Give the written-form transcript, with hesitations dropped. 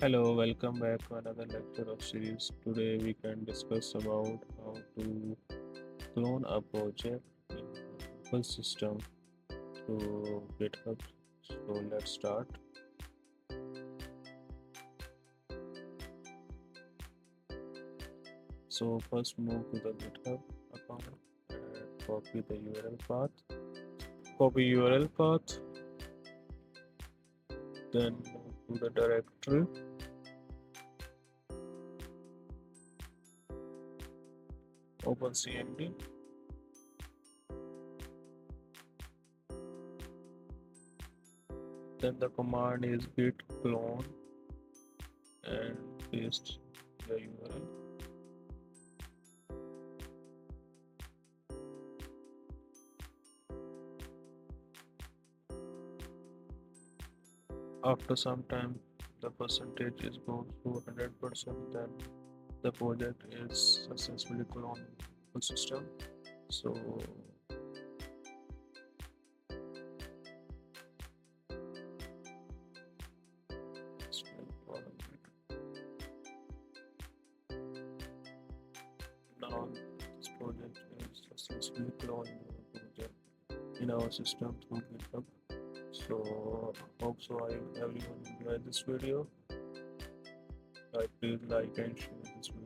Hello, welcome back to another lecture of series. Today we can discuss about how to clone a project in a full system to GitHub. So let's start. So first move to the GitHub account and copy the URL path. Copy URL path, then move to the directory. Open CMD. Then the command is git clone and paste the URL. After some time, the percentage is goes to 100%, then the project is successfully cloned the system. So it's very important. Now this project is successfully cloned the project in our system through GitHub. So hope so I everyone enjoyed this video. Please like and share this video.